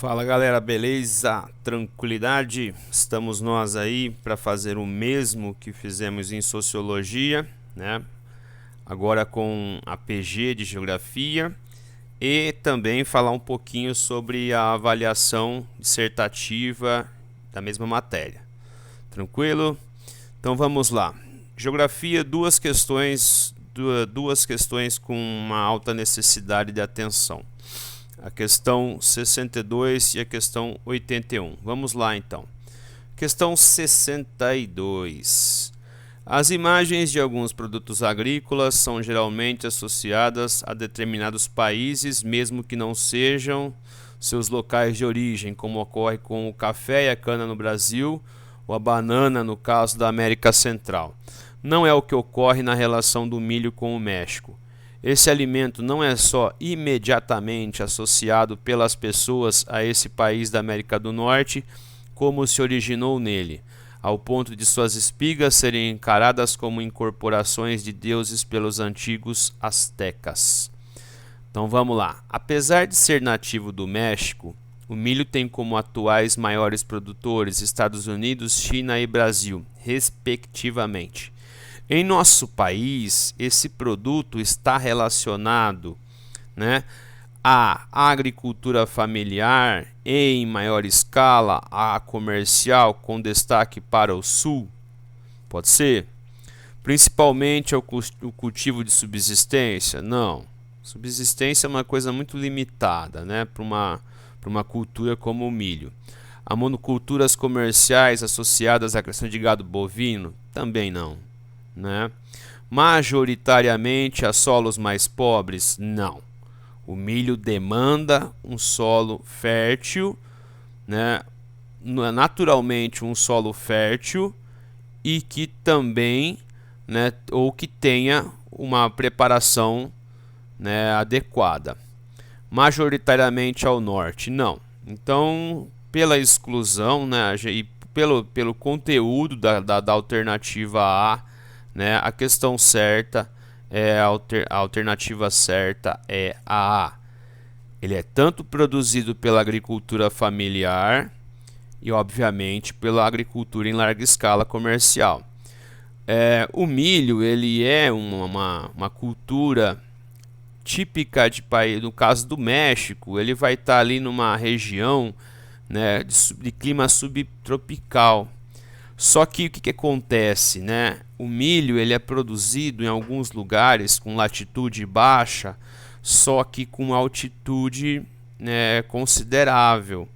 Fala galera, beleza? Tranquilidade? Estamos nós aí para fazer o mesmo que fizemos em Sociologia, né? Agora com a PG de Geografia e também falar um pouquinho sobre a avaliação dissertativa da mesma matéria. Tranquilo? Então vamos lá. Geografia, duas questões com uma alta necessidade de atenção. A questão 62 e a questão 81. Vamos lá então. Questão 62. As imagens de alguns produtos agrícolas são geralmente associadas a determinados países, mesmo que não sejam seus locais de origem, como ocorre com o café e a cana no Brasil, ou a banana no caso da América Central. Não é o que ocorre na relação do milho com o México. Esse alimento não é só imediatamente associado pelas pessoas a esse país da América do Norte, como se originou nele, ao ponto de suas espigas serem encaradas como incorporações de deuses pelos antigos astecas. Então vamos lá. Apesar de ser nativo do México, o milho tem como atuais maiores produtores Estados Unidos, China e Brasil, respectivamente. Em nosso país, esse produto está relacionado, né, à agricultura familiar, em maior escala, à comercial, com destaque para o sul. Pode ser? Principalmente ao cultivo de subsistência? Não. Subsistência é uma coisa muito limitada, né, para uma cultura como o milho. Há monoculturas comerciais associadas à criação de gado bovino? Também não. Né? Majoritariamente a solos mais pobres? Não. O milho demanda um solo fértil, né? Naturalmente um solo fértil e que também, né, ou que tenha uma preparação, né, adequada. Majoritariamente ao norte? Não. Então, pela exclusão, né, e pelo conteúdo da alternativa A, né, a questão certa a alternativa certa é a A. Ele é tanto produzido pela agricultura familiar e, obviamente, pela agricultura em larga escala comercial. O milho ele é uma cultura típica de país. No caso do México, ele vai estar ali numa região, né, de clima subtropical. Só que o que acontece, né? O milho ele é produzido em alguns lugares com latitude baixa, só que com altitude, né, considerável.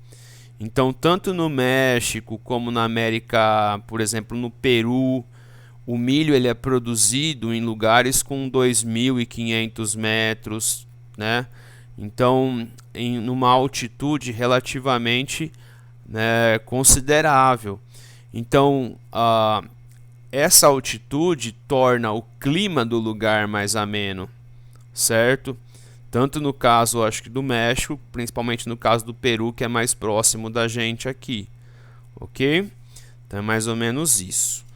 Então, tanto no México como na América, por exemplo, no Peru, o milho ele é produzido em lugares com 2.500 metros, né? Então, numa altitude relativamente, né, considerável. Então, essa altitude torna o clima do lugar mais ameno, certo? Tanto no caso, acho que do México, principalmente no caso do Peru, que é mais próximo da gente aqui, ok? Então é mais ou menos isso.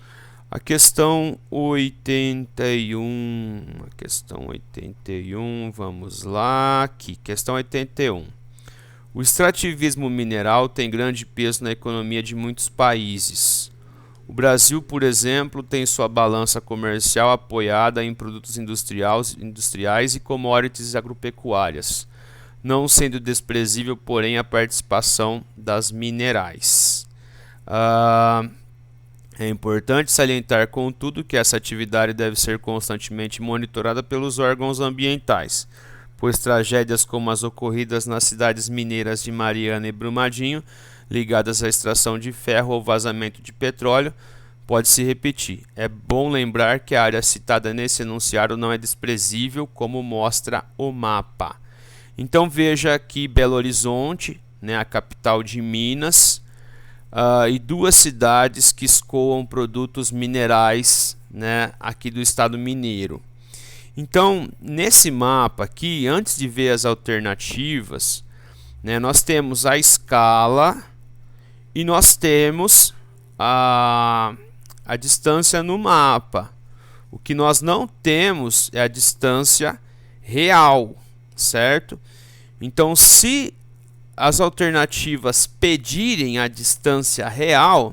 A questão 81, vamos lá, aqui, questão 81. O extrativismo mineral tem grande peso na economia de muitos países. O Brasil, por exemplo, tem sua balança comercial apoiada em produtos industriais e commodities agropecuárias, não sendo desprezível, porém, a participação das minerais. É importante salientar, contudo, que essa atividade deve ser constantemente monitorada pelos órgãos ambientais, pois tragédias como as ocorridas nas cidades mineiras de Mariana e Brumadinho, ligadas à extração de ferro ou vazamento de petróleo, pode se repetir. É bom lembrar que a área citada nesse enunciado não é desprezível, como mostra o mapa. Então veja aqui Belo Horizonte, né, a capital de Minas, e duas cidades que escoam produtos minerais, né, aqui do estado mineiro. Então, nesse mapa aqui, antes de ver as alternativas, né, nós temos a escala e nós temos a distância no mapa. O que nós não temos é a distância real, certo? Então, se as alternativas pedirem a distância real,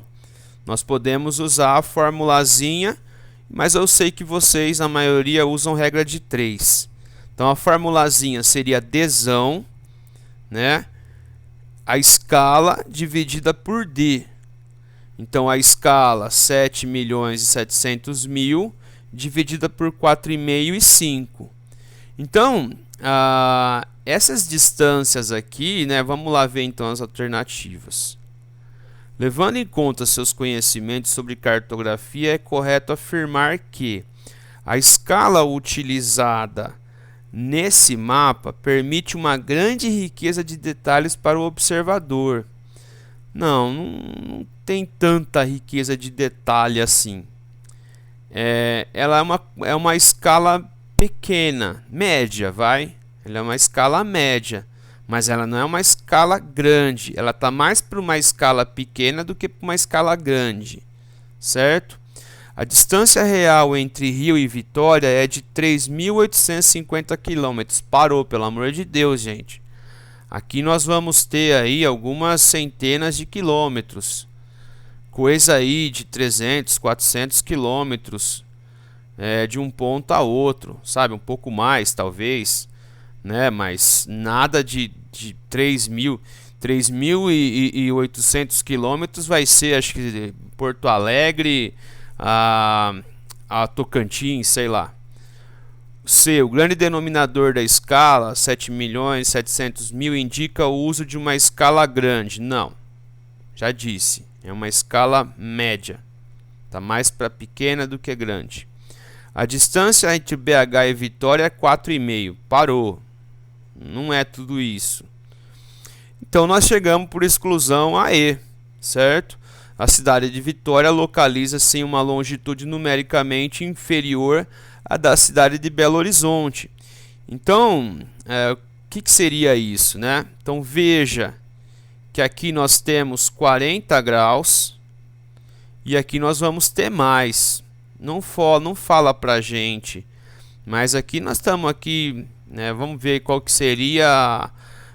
nós podemos usar a formulazinha, mas eu sei que vocês, a maioria, usam regra de 3. Então a formulazinha seria Dzão, né? A escala dividida por D. Então a escala 7.700.000 dividida por 4,5 e 5. Então, essas distâncias aqui, né, vamos lá ver então as alternativas. Levando em conta seus conhecimentos sobre cartografia, é correto afirmar que a escala utilizada nesse mapa permite uma grande riqueza de detalhes para o observador. Não tem tanta riqueza de detalhe assim. Ela é uma escala pequena, média, vai. Ela é uma escala média, mas ela não é uma escala grande. Ela está mais para uma escala pequena do que para uma escala grande, certo? A distância real entre Rio e Vitória é de 3.850 km. Parou, pelo amor de Deus, gente. Aqui nós vamos ter aí algumas centenas de quilômetros. Coisa aí de 300, 400 quilômetros. De um ponto a outro, sabe? Um pouco mais, talvez, né? Mas nada de 3.800 quilômetros vai ser, acho que Porto Alegre a Tocantins, sei lá. O grande denominador da escala, 7.700.000, indica o uso de uma escala grande. Não, já disse, é uma escala média. Está mais para pequena do que grande. A distância entre BH e Vitória é 4,5. Parou. Não é tudo isso. Então nós chegamos por exclusão a E, certo? A cidade de Vitória localiza-se em uma longitude numericamente inferior à da cidade de Belo Horizonte. Então, o que seria isso, né? Então veja que aqui nós temos 40 graus e aqui nós vamos ter mais. Não fala pra gente, mas aqui nós estamos aqui, né, vamos ver qual que seria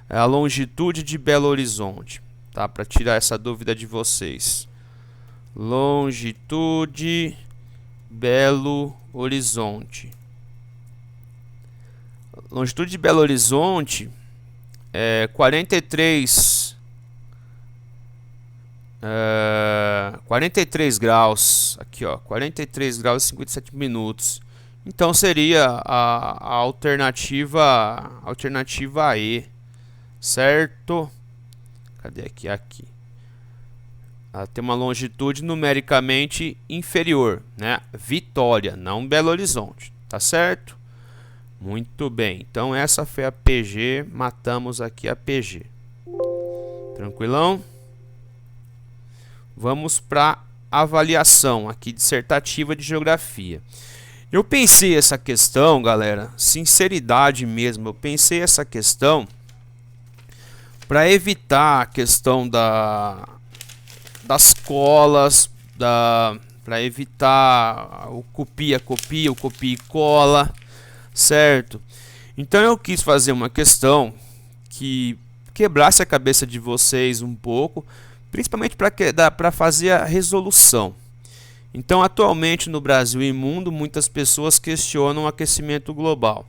a longitude de Belo Horizonte, tá? Para tirar essa dúvida de vocês. Longitude Belo Horizonte. Longitude de Belo Horizonte é 43 graus, aqui ó, 43 graus e 57 minutos. Então seria a alternativa E, certo? Cadê aqui? Aqui. Ela tem uma longitude numericamente inferior, né? Vitória, não Belo Horizonte, tá certo? Muito bem. Então essa foi a PG, matamos aqui a PG. Tranquilão? Vamos para avaliação aqui dissertativa de geografia. Eu pensei essa questão, galera, sinceridade mesmo, eu pensei essa questão para evitar a questão das colas, para evitar o copia e cola, certo? Então eu quis fazer uma questão que quebrasse a cabeça de vocês um pouco, principalmente para fazer a resolução. Então, atualmente no Brasil e mundo, muitas pessoas questionam o aquecimento global.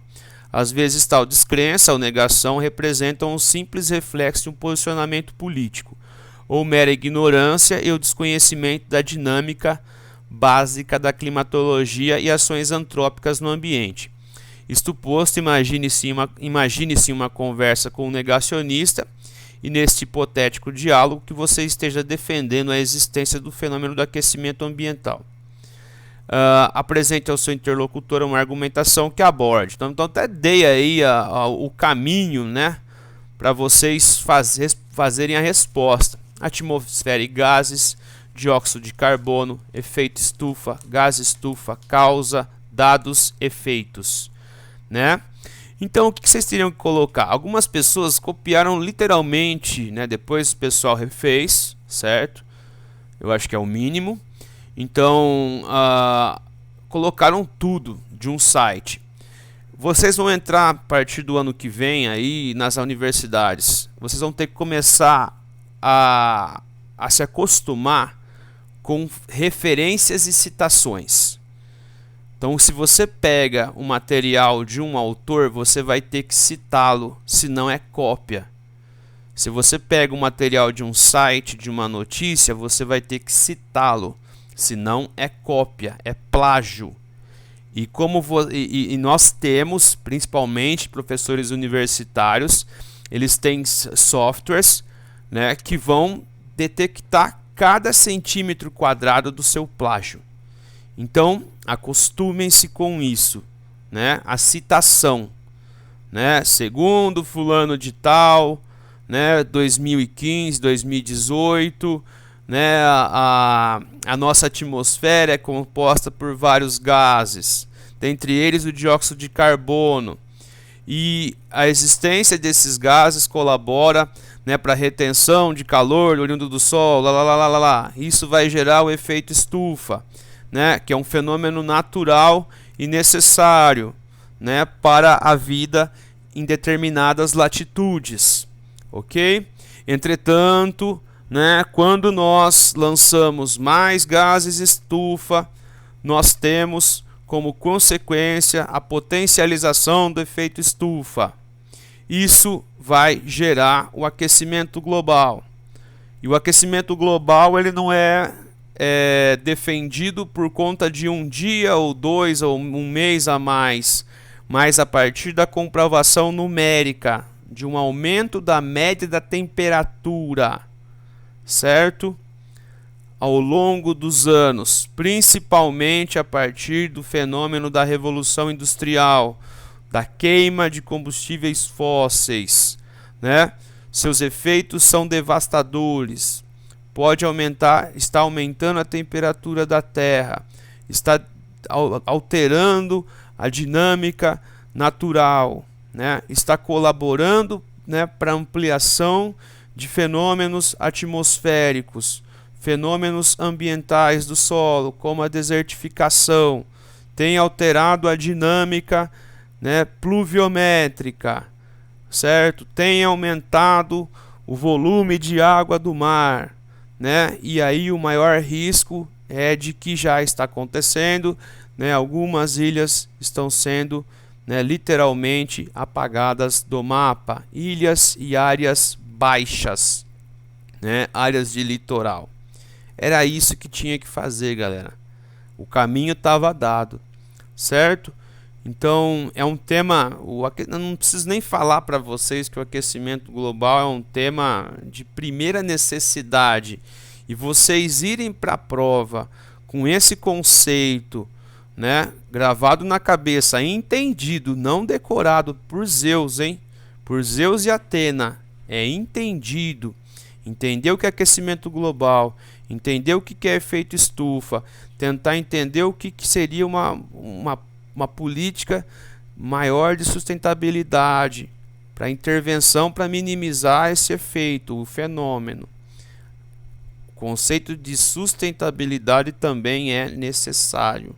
Às vezes, tal descrença ou negação representam um simples reflexo de um posicionamento político, ou mera ignorância e o desconhecimento da dinâmica básica da climatologia e ações antrópicas no ambiente. Isto posto, imagine-se uma conversa com um negacionista e neste hipotético diálogo que você esteja defendendo a existência do fenômeno do aquecimento ambiental. Apresente ao seu interlocutor uma argumentação que aborde. Então até dei aí o caminho, né, para vocês fazerem a resposta. Atmosfera e gases, dióxido de carbono, efeito estufa, gás estufa, causa, dados, efeitos, né? Então, o que vocês teriam que colocar? Algumas pessoas copiaram literalmente, né? Depois o pessoal refez, certo? Eu acho que é o mínimo. Então, colocaram tudo de um site. Vocês vão entrar a partir do ano que vem aí nas universidades. vocês vão ter que começar a se acostumar com referências e citações. Então, se você pega o material de um autor, você vai ter que citá-lo, senão é cópia. Se você pega o material de um site, de uma notícia, você vai ter que citá-lo, senão é cópia, é plágio. E nós temos, principalmente professores universitários, eles têm softwares, né, que vão detectar cada centímetro quadrado do seu plágio. Então, acostumem-se com isso, né? A citação, né? Segundo fulano de tal, né? 2015, 2018, né? A nossa atmosfera é composta por vários gases, dentre eles o dióxido de carbono. E a existência desses gases colabora, né, para a retenção de calor oriundo do Sol. Isso vai gerar o efeito estufa, né, que é um fenômeno natural e necessário, né, para a vida em determinadas latitudes, ok? Entretanto, né, quando nós lançamos mais gases estufa, nós temos como consequência a potencialização do efeito estufa. Isso vai gerar o aquecimento global. E o aquecimento global ele não é defendido por conta de um dia ou dois ou um mês a mais, mas a partir da comprovação numérica de um aumento da média da temperatura, certo? Ao longo dos anos, principalmente a partir do fenômeno da Revolução Industrial, da queima de combustíveis fósseis, né? Seus efeitos são devastadores. Pode aumentar, está aumentando a temperatura da Terra, está alterando a dinâmica natural, né? Está colaborando, né, para ampliação de fenômenos atmosféricos, fenômenos ambientais do solo, como a desertificação, tem alterado a dinâmica, né, pluviométrica, certo? Tem aumentado o volume de água do mar, né? E aí o maior risco é de que já está acontecendo, né? Algumas ilhas estão sendo, né, literalmente apagadas do mapa, ilhas e áreas baixas, né? Áreas de litoral. Era isso que tinha que fazer, galera. O caminho estava dado, certo? Então é um tema, eu não preciso nem falar para vocês que o aquecimento global é um tema de primeira necessidade. E vocês irem para a prova com esse conceito, né, gravado na cabeça, entendido, não decorado por Zeus, hein? Por Zeus e Atena, é entendido. Entender o que é aquecimento global, entender o que é efeito estufa, tentar entender o que seria uma política maior de sustentabilidade para intervenção, para minimizar esse efeito, o fenômeno. O conceito de sustentabilidade também é necessário.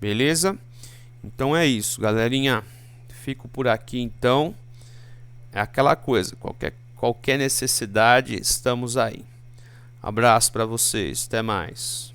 Beleza? Então é isso, galerinha. Fico por aqui então. É aquela coisa, qualquer necessidade, estamos aí. Abraço para vocês, até mais.